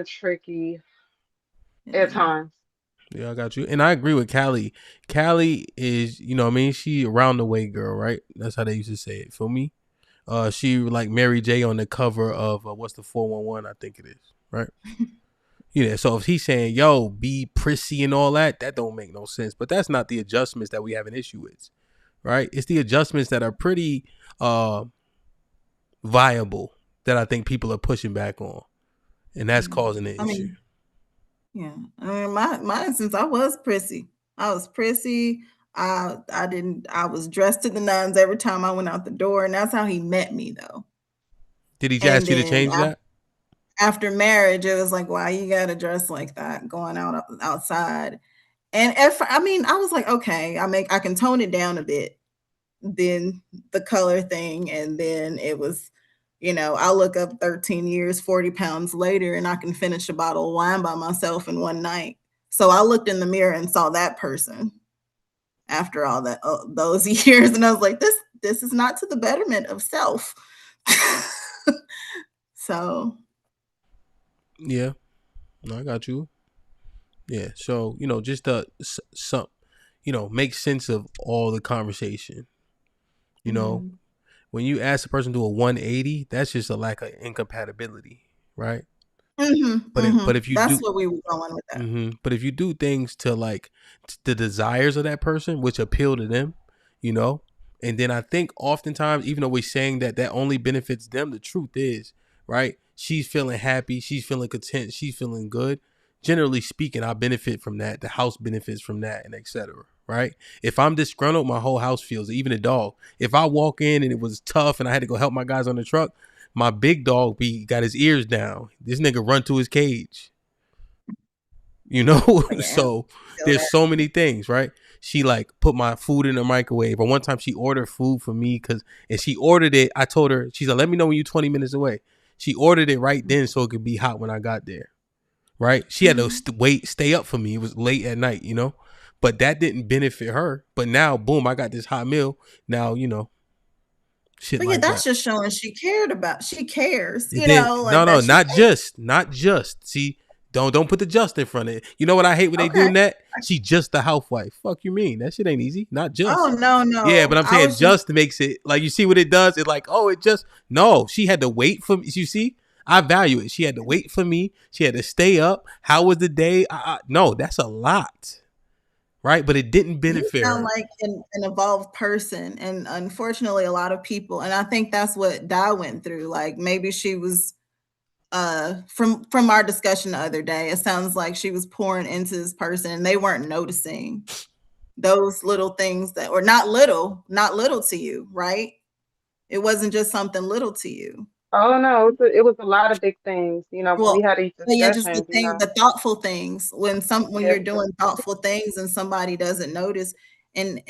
tricky at Yeah. times. Yeah, I got you. And I agree with Callie. Callie is, you know what I mean? She around the way girl, right? That's how they used to say it. For me. She like Mary J on the cover of what's the 411, I think it is, right? Yeah, so if he's saying, yo, be prissy and all that, that don't make no sense. But that's not the adjustments that we have an issue with, right? It's the adjustments that are pretty uh viable that I think people are pushing back on. And that's Yeah. causing the I issue. mean, yeah. I mean, my instance, I was prissy. I was prissy. I didn't. I was dressed to the nines every time I went out the door, and that's how he met me, though. Did he And ask you to then change that? after marriage, it was like, why you gotta dress like that going outside? And if I mean, I was like, okay, I can tone it down a bit. Then the color thing, and then it was, I look up 13 years, 40 pounds later, and I can finish a bottle of wine by myself in one night. So I looked in the mirror and saw that person after all that those years, and I was like, this is not to the betterment of self. So Yeah, no, I got you. Yeah, so just to some, make sense of all the conversation. You know, mhm. when you ask a person to do a 180, that's just a lack of incompatibility, right? Mhm, But mhm. if you That's do, where we were going with that. but if you do things to like the desires of that person, which appeal to them, you know, and then I think oftentimes, even though we're saying that that only benefits them, the truth is, right? She's feeling happy, she's feeling content, she's feeling good. Generally speaking, I benefit from that. The house benefits from that, and etc. Right? If I'm disgruntled, my whole house feels it, even the dog. If I walk in and it was tough and I had to go help my guys on the truck, my big dog be got his ears down. This nigga run to his cage. You know, Oh, yeah, so feel there's that. so many things, right? She like put my food in the microwave. Or one time she ordered food for me and she ordered it. I told her, she's like, let me know when you're 20 minutes away. She ordered it right then so it could be hot when I got there. Right? She had to Mhm. stay up for me. It was late at night, but that didn't benefit her. But now, boom, I got this hot meal. Now, shit But yeah, like that's that. just showing she cares, It did. like No, no, that she not thinks. just, not just. See, don't put the just in front of it. You know what I hate when they Okay. doing that? She just a housewife. Fuck you mean? That shit ain't easy. Not Oh, just. no, Yeah, but no. I'm I saying was just just makes it like you see what it does. It's like, oh, it just no. She had to wait for me. You see, I value it. She had to wait for me. She had to stay up. How was the day? No, that's a lot, right? But it didn't you benefit sound her. like an evolved person, and unfortunately, a lot of people, and I think that's what Di went through, like, maybe she was, from our discussion the other day, it sounds like she was pouring into this person, and they weren't noticing those little things that or not little to you, right? It wasn't just something little to you. Oh no, it was a lot of big things. When we Well, had these but yeah, just discussions. the thoughtful things when Yeah, you're doing thoughtful things and somebody doesn't notice, and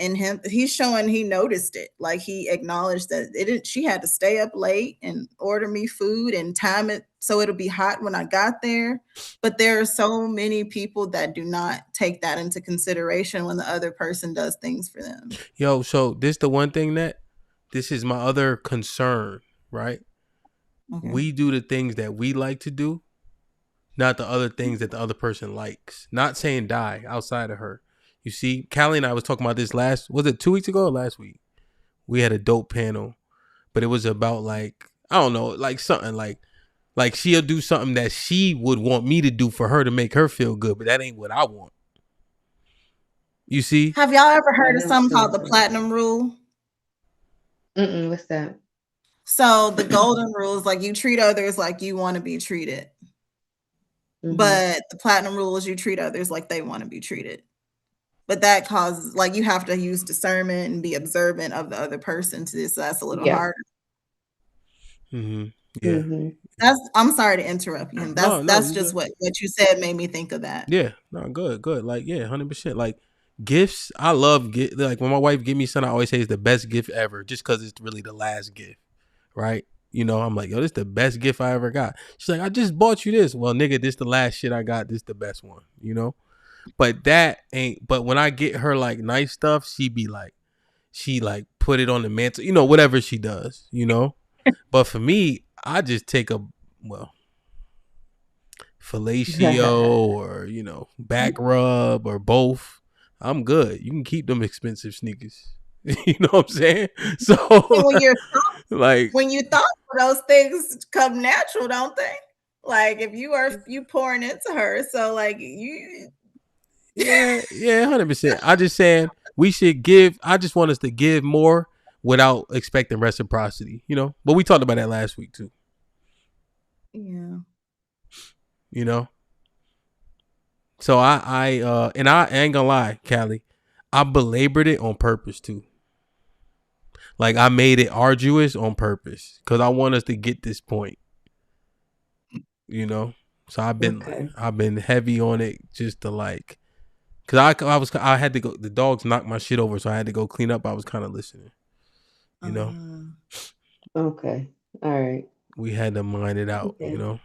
he's showing he noticed it. Like he acknowledged that it didn't, she had to stay up late and order me food and time it so it'll be hot when I got there. But there are so many people that do not take that into consideration when the other person does things for them. Yo, so this the one thing that this is my other concern, right? Okay. We do the things that we like to do, not the other things that the other person likes. Not saying die outside of her. You see, Callie and I was talking about this was it 2 weeks ago or last week? We had a dope panel, but it was about like, I don't know, like something like she'll do something that she would want me to do for her to make her feel good, but that ain't what I want. You see? Have y'all ever I heard of know something what called you're the saying. platinum rule? Mm-mm, what's that? So the golden rule is like you treat others like you want to be treated. Mm-hmm. But the platinum rule is you treat others like they want to be treated. But that causes like you have to use discernment and be observant of the other person to this. So that's a little Yeah. harder. Mm-hmm. Yeah. Mm-hmm. That's I'm sorry to interrupt you. That's No, no, that's you just good. what you said made me think of that. Yeah, no, good, good. Like, yeah, 100%. Like, gifts, I love like when my wife give me something, I always say it's the best gift ever, just because it's really the last gift, right? I'm like, yo, this is the best gift I ever got. She's like, I just bought you this. Well, nigga, this the last shit I got. This the best one. But that ain't. But when I get her like nice stuff, she like put it on the mantle, whatever she does. But for me, I just take well, fellatio or back rub or both, I'm good. You can keep them expensive sneakers. You know what I'm saying? So like when you thought those things come natural, don't they? Like if you pouring into her, so like you. Yeah, 100%. I just saying we should give. I just want us to give more without expecting reciprocity. But we talked about that last week too. Yeah. So I ain't gonna lie, Callie, I belabored it on purpose too. Like I made it arduous on purpose because I want us to get this point. So I've been heavy on it just to like, cause I had to go. The dogs knocked my shit over, so I had to go clean up. I was kind of listening. Okay. All right. We had to mind it out. Okay. And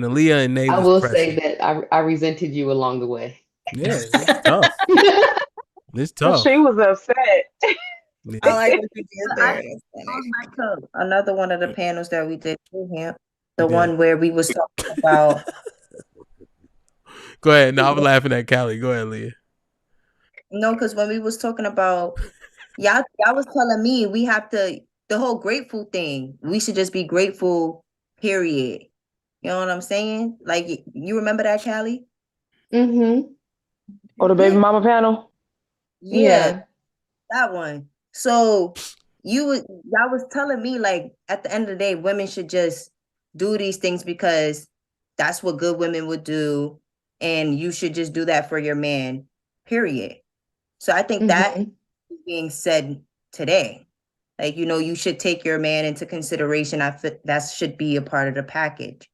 Aaliyah and Nate I was will pressing. say that I resented you along the way. Yeah, it's tough. It's tough. She was upset. Yeah. I like what you did there. I That's going funny. back to another one of the panels that we did with him, the Yeah. one where we was talking about Go ahead. No, I'm laughing at Callie. Go ahead, Leah. no, because when we was talking about y'all was telling me we have to the whole grateful thing. We should just be grateful, period. You know what I'm saying? Like you remember that, Callie? Mm-hmm. Or the baby Yeah. mama panel. Yeah, that one. So y'all was telling me like at the end of the day, women should just do these things because that's what good women would do, and you should just do that for your man, period. So I think that is being said today. Like, you should take your man into consideration. I feel that should be a part of the package.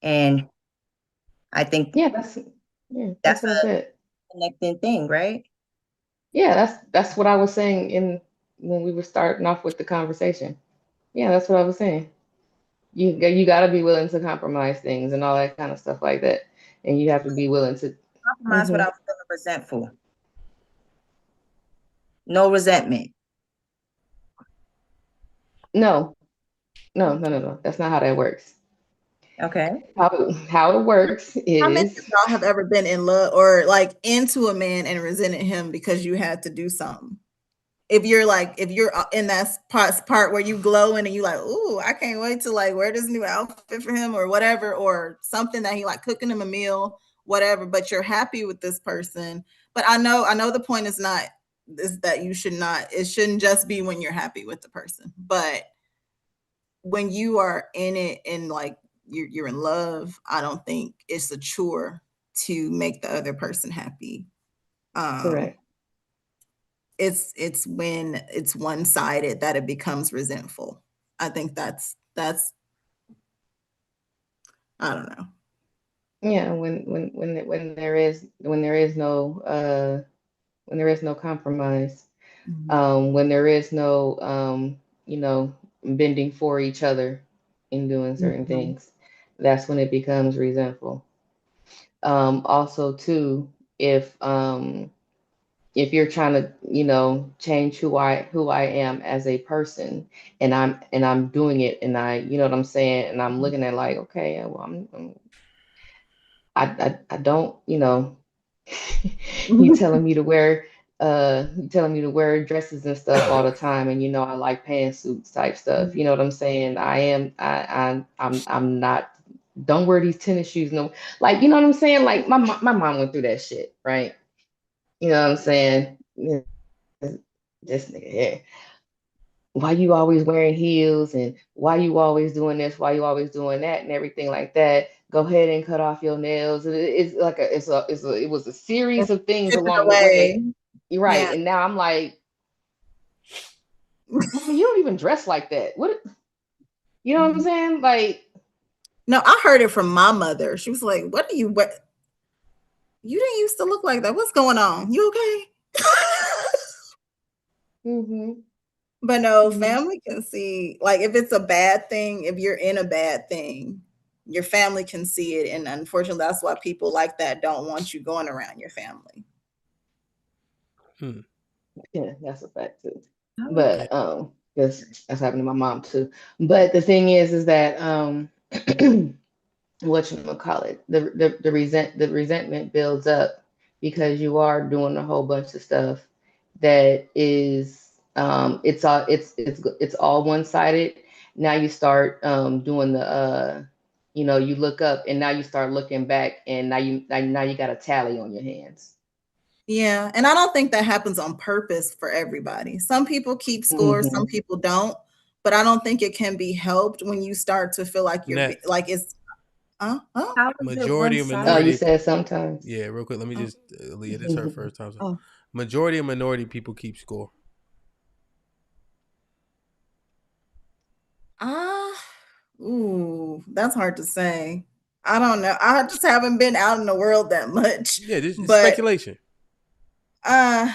And I think that's that's what I a said. connecting thing, right? Yeah, that's what I was saying when we were starting off with the conversation. Yeah, that's what I was saying. You got to be willing to compromise things and all that kind of stuff like that, and you have to be willing to Compromise without feeling resentful. No resentment. No. That's not how that works. Okay. How it works How many is of y'all have ever been in love or like into a man and resented him because you had to do something? If you're in that part where you glowing and you like, ooh, I can't wait to like wear this new outfit for him or whatever, or something that he like cooking him a meal, whatever, but you're happy with this person. But I know the point is that it shouldn't just be when you're happy with the person, but when you are in it and like you're in love, I don't think it's a chore to make the other person happy. correct. It's when it's one-sided that it becomes resentful. I think that's I don't know. Yeah, when there is no compromise, when there is no bending for each other in doing certain things, that's when it becomes resentful. Also too, if you're trying to change who I am as a person, and I'm doing it, and you know what I'm saying, and I'm looking at like, okay, well, I don't, you telling me to wear dresses and stuff all the time, and I like pantsuits type stuff, you know what I'm saying? I'm not, don't wear these tennis shoes, no, like, you know what I'm saying? Like my mom went through that shit, right? You know what I'm saying? Yeah, this nigga here. Why you always wearing heels, and why you always doing this? Why you always doing that, and everything like that? Go ahead and cut off your nails. It's like it was a series of things Chipping along the away. way. You're right, Yeah. and now I'm like, Mama, you don't even dress like that. What? You know what I'm saying? Like, No, I heard it from my mother. She was like, "What do you what? You didn't used to look like that. What's going on? You okay?" But no, family can see, like, if it's a bad thing, if you're in a bad thing, your family can see it. And unfortunately, that's why people like that don't want you going around your family. yeah, that's a fact too. But because that's happened to my mom too. But the thing is that whatchamacallit, the resentment builds up because you are doing a whole bunch of stuff that is it's all one-sided. Now you start doing the you look up and now you start looking back and now you got a tally on your hands. Yeah, and I don't think that happens on purpose for everybody. Some people keep score, some people don't, but I don't think it can be helped when you start to feel like you're Next. like it's How is Majority it of one-sided? Oh, you minority. said sometimes. Yeah, real quick. Let me just, Leah, this is her first time. So Oh. majority of minority people keep score. Ooh, that's hard to say. I don't know. I just haven't been out in the world that much. Yeah, this is but speculation. I'm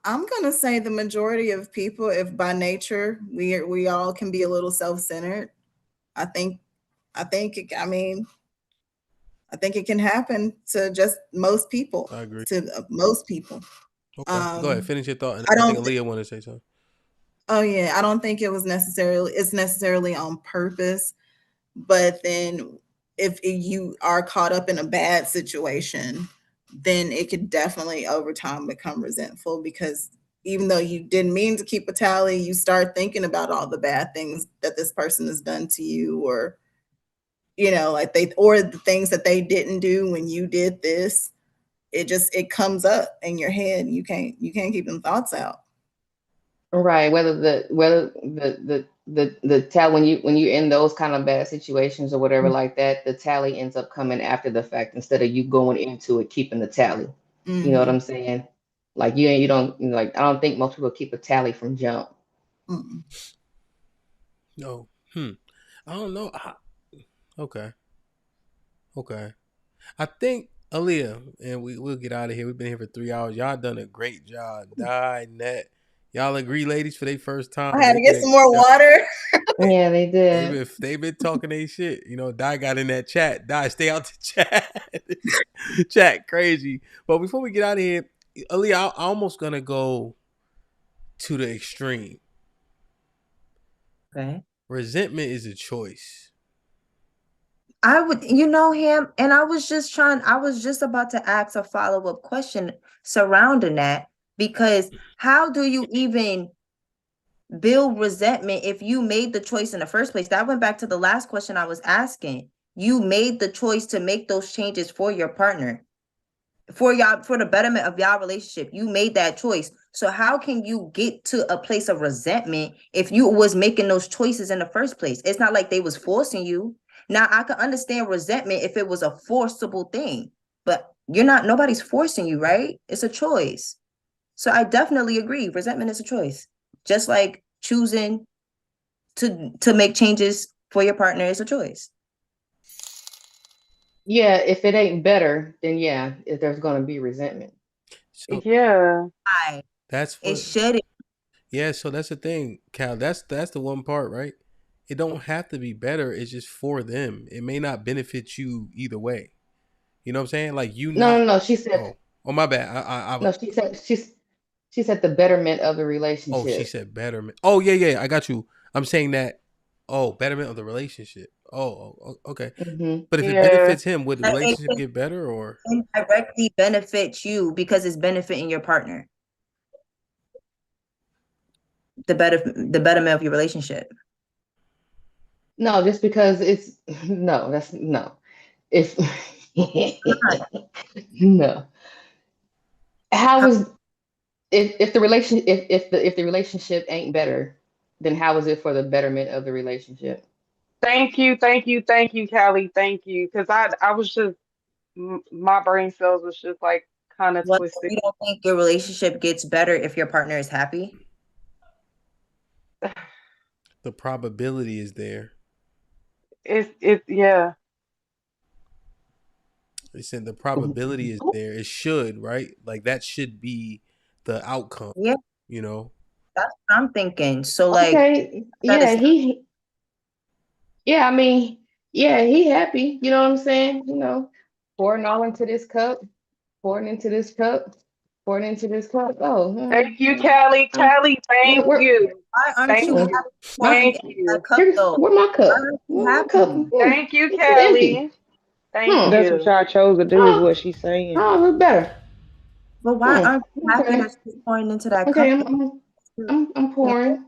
gonna say the majority of people, if by nature we all can be a little self-centered, I think I mean I think it can happen to just most people. I agree. To most people. Okay, go ahead, finish your thought. And I I think don't Aaliyah wanted to say something. Oh yeah, I don't think it's necessarily on purpose, but then if you are caught up in a bad situation, then it could definitely over time become resentful because even though you didn't mean to keep a tally, you start thinking about all the bad things that this person has done to you, or like or the things that they didn't do when you did this. It comes up in your head and you can't keep them thoughts out. Right. Whether the tally, when you're in those kind of bad situations or whatever like that, the tally ends up coming after the fact instead of you going into it keeping the tally. You know what I'm saying? Like you don't like I don't think most people keep a tally from jump. Mm-mm. No. I don't know. Okay. I think Aaliyah, and we'll get out of here. We've been here for 3 hours. Y'all done a great job. Di, Net. Y'all agree, ladies, for their first time. I had to get some more water. Yeah, they did. They've been talking their shit. Di got in that chat. Di, stay out the chat. Chat crazy. But before we get out of here, Aaliyah, I'm almost gonna go to the extreme. Okay. Resentment is a choice. I would, him, and I was just about to ask a follow-up question surrounding that, because how do you even build resentment if you made the choice in the first place? That went back to the last question I was asking. You made the choice to make those changes for your partner, for the betterment of y'all relationship. You made that choice. So how can you get to a place of resentment if you was making those choices in the first place? It's not like they was forcing you. Now I can understand resentment if it was a forcible thing, but nobody's forcing you, right? It's a choice. So I definitely agree. Resentment is a choice. Just like choosing to make changes for your partner is a choice. Yeah, if it ain't better, then yeah, there's gonna be resentment. So Yeah. that's It what. should. Yeah, so that's the thing, Cal. That's the one part, right? It don't have to be better. It's just for them. It may not benefit you either way. You know what I'm saying? Like you not. No. She said Oh, my bad. no. She said the betterment of the Oh, she relationship. said betterment. Oh, yeah. I got you. I'm saying that. Oh, betterment of the relationship. Okay. But if it Yeah. benefits him, would the relationship get better or? Indirectly benefits you because it's benefiting your partner. The betterment of your relationship. No, just because it's no. That's no. If no, how is if the relation if the relationship ain't better, then how is it for the betterment of the relationship? Thank you, Callie. Thank you. Because I was just, my brain cells was just like kind of What, twisted. you don't think your relationship gets better if your partner is happy? The probability is there. Yeah. They said the probability is there. It should, right? Like that should be the outcome. Yeah, You know. that's what I'm thinking. So like, Okay, that yeah, is I mean, yeah, he happy. You know what I'm saying? Pouring all into this cup, pouring into this cup. Pouring into this cup. Oh, Thank you, Callie. Callie, thank you. Why aren't Thank you you. happy pouring Thank into that you. cup though? where my Why cup? aren't you Where my cup? happy? Thank you, It's empty. Callie. Thank Hmm. That's what you. y'all chose to do, is what she's saying. Oh, it's better. But why aren't you happy Okay. that she's pouring into that Okay. cup? I'm pouring.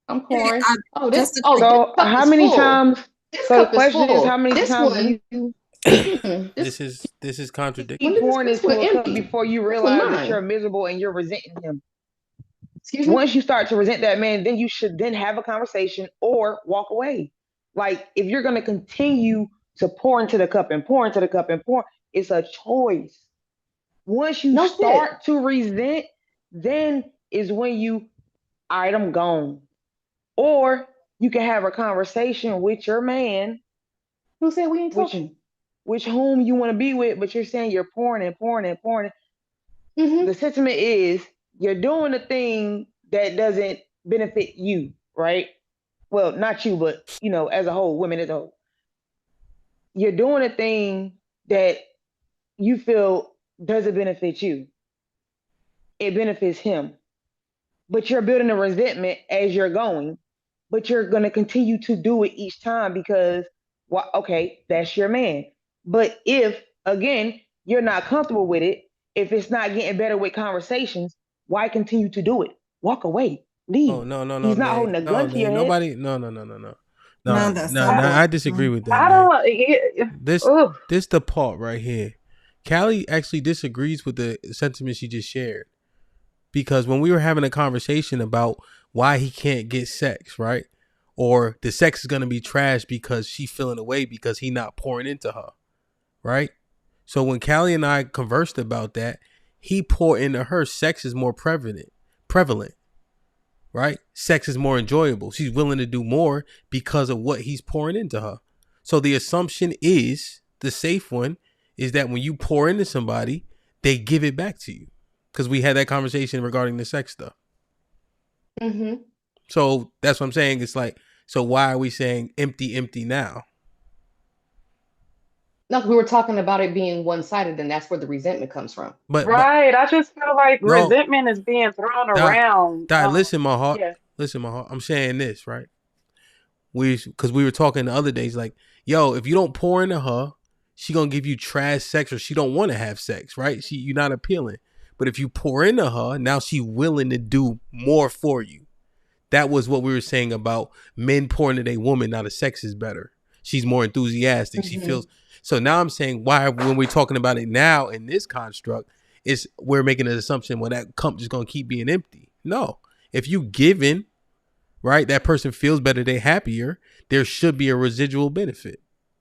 I'm pouring. Oh, Just to this So cup how is many full. times? This So the cup is question is, how full. many This times do one, you this This is contradictory. when keep pouring this one into a cup empty. before you This one realize that you're mine. miserable and you're resenting him? Excuse me. Once you start to resent that man, then you should then have a conversation or walk away. Like, if you're going to continue to pour into the cup and pour into the cup and pour, it's a choice. Once you No shit. start to resent, then is when you, all right, I'm gone. Or you can have a conversation with your man, Who said we ain't which talking? whom you want to be with, but you're saying you're pouring and pouring and pouring. Mm-hmm. The sentiment is you're doing a thing that doesn't benefit you, right? Well, not you, but as a whole, women as a whole. You're doing a thing that you feel doesn't benefit you. It benefits him. But you're building a resentment as you're going, but you're going to continue to do it each time because, well, okay, that's your man. But if, again, you're not comfortable with it, if it's not getting better with conversations, why continue to do it? Walk away, Oh leave. no, He's not Nay. holding a No, gun to Nay. your head. Nobody. No. no, No, that's no, not no. what. I disagree with that, I Nay. don't. Yeah, This ugh. this the part right here. Callie actually disagrees with the sentiment she just shared. Because when we were having a conversation about why he can't get sex, right? Or the sex is gonna be trash because she feeling away because he not pouring into her, right? So when Callie and I conversed about that, he poured into her. Sex is more prevalent, right? Sex is more enjoyable. She's willing to do more because of what he's pouring into her. So the assumption is, the safe one, is that when you pour into somebody, they give it back to you. Because we had that conversation regarding the sex stuff. Mm-hmm. So that's what I'm saying. It's like, so why are we saying empty, empty now? No, we were talking about it being one-sided, and that's where the resentment comes from. But Right. I just feel like no, resentment is being thrown die, around. listen, my heart. Yeah. Listen, my heart. I'm saying this, right? Because we were talking the other days, like, yo, if you don't pour into her, she gonna give you trash sex, or she don't want to have sex, right? You're not appealing. But if you pour into her, now she willing to do more for you. That was what we were saying about men pouring into a woman. Now the sex is better. She's more enthusiastic. Mm-hmm. She feels. So now I'm saying, why, when we're talking about it now in this construct, is we're making an assumption, well, that cup just gonna keep being empty. No, if you giving, right, that person feels better, they happier, there should be a residual benefit.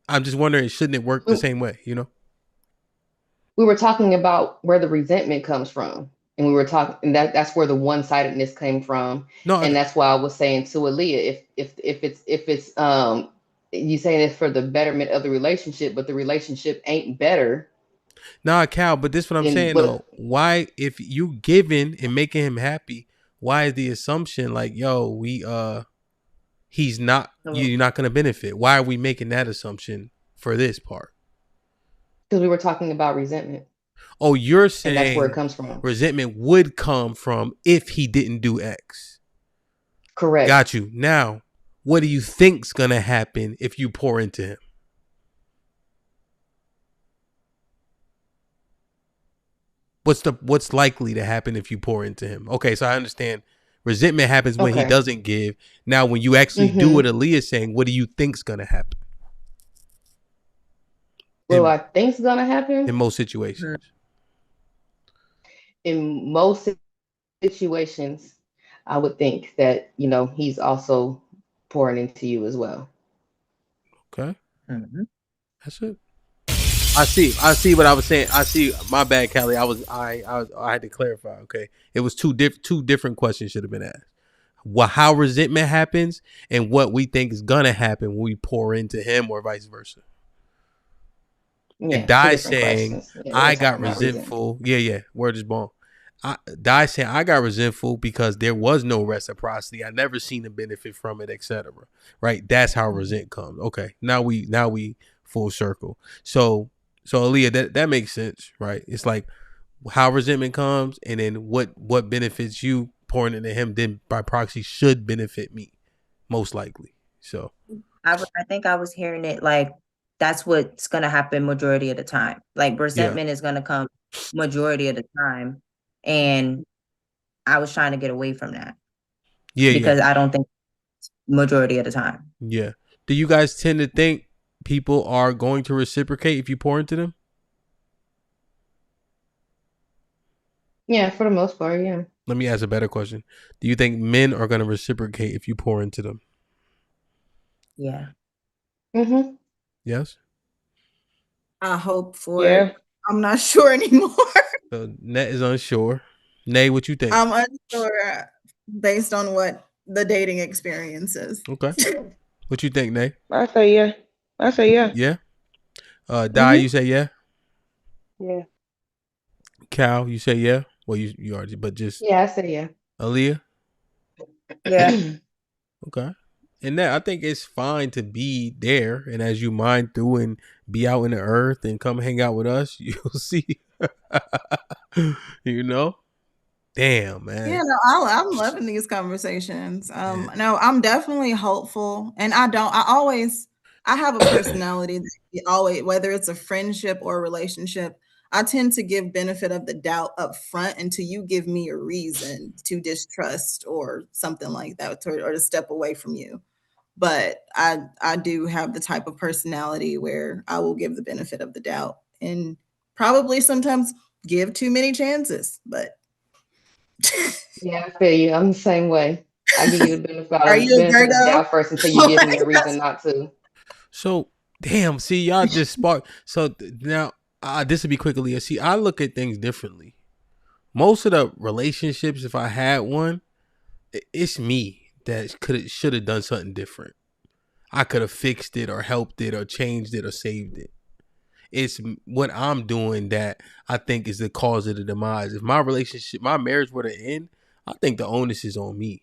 I'm just wondering, shouldn't it work the same way, We were talking about where the resentment comes from, and we were talking, and that's where the one-sidedness came from. No, And that's why I was saying to Aaliyah, if it's you saying it's for the betterment of the relationship, but the relationship ain't better. nah, Cal, but this is what I'm Then saying though. Why, if you giving and making him happy, why is the assumption like, yo, he's not, you're not gonna benefit? Why are we making that assumption for this part? Because we were talking about resentment. Oh, you're And that's where it saying comes from. resentment would come from if he didn't do X. Correct. Got you. Now, what do you think's gonna happen if you pour into him? What's likely to happen if you pour into him? Okay, so I understand resentment happens when he doesn't give. Now, when you actually do what Aaliyah's saying, what do you think's gonna happen? What I think's gonna happen in most situations? In most situations, I would think that he's also pouring into you as well. Okay, that's it. I see what I was saying. I see. My bad, Callie. I had to clarify. Okay, it was two different questions should have been asked. Well, how resentment happens and what we think is gonna happen when we pour into him, or vice versa. Yeah, and Di saying I got resentful. Word is born. Di saying I got resentful because there was no reciprocity. I never seen the benefit from it, etc. Right? That's how resent comes. Okay, now we full circle. So Aaliyah, that makes sense, right? It's like how resentment comes, and then what benefits you pouring into him, then by proxy should benefit me, most likely. So I think I was hearing it like that's what's gonna happen majority of the time. Like yeah, resentment is gonna come majority of the time, and I was trying to get away from that yeah. because I don't think majority of the time. Yeah. Do you guys tend to think people are going to reciprocate if you pour into them? Yeah, for the most part, yeah. Let me ask a better question. Do you think men are going to reciprocate if you pour into them? Yeah. Mm-hmm. Yes. I hope for it. Yeah. I'm not sure anymore. So Net is unsure. Nay, what you think? I'm unsure based on what the dating experience is. Okay. What you think, Nay? I say yeah. I say yeah. Yeah. Di, Mm-hmm. you say yeah. Yeah. Cal, you say yeah. Well, you already, but just Yeah, I say yeah. Aaliyah. Yeah. Okay. And that I think it's fine to be there, and as you mine through and be out in the earth and come hang out with us, you'll see. You know, damn Yeah, man. no, I'm loving these conversations. Yeah. No, I'm definitely hopeful, and I have a personality that always, whether it's a friendship or a relationship, I tend to give benefit of the doubt up front until you give me a reason to distrust or something like that, or to step away from you. But I do have the type of personality where I will give the benefit of the doubt and probably sometimes give too many chances, but Yeah, I feel you. I'm the same way. I give you the are you a benefit of the Virgo? doubt first until you give me a reason not to. So damn. See, y'all just spark. So now, this will be quick, Aaliyah. See, I look at things differently. Most of the relationships, if I had one, it's me that should have done something different. I could have fixed it or helped it or changed it or saved it. It's what I'm doing that I think is the cause of the demise. If my marriage were to end, I think the onus is on me.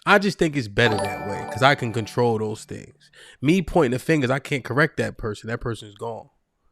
I just think it's better that way because I can control those things. Me pointing the fingers, I can't correct that person. That person's gone.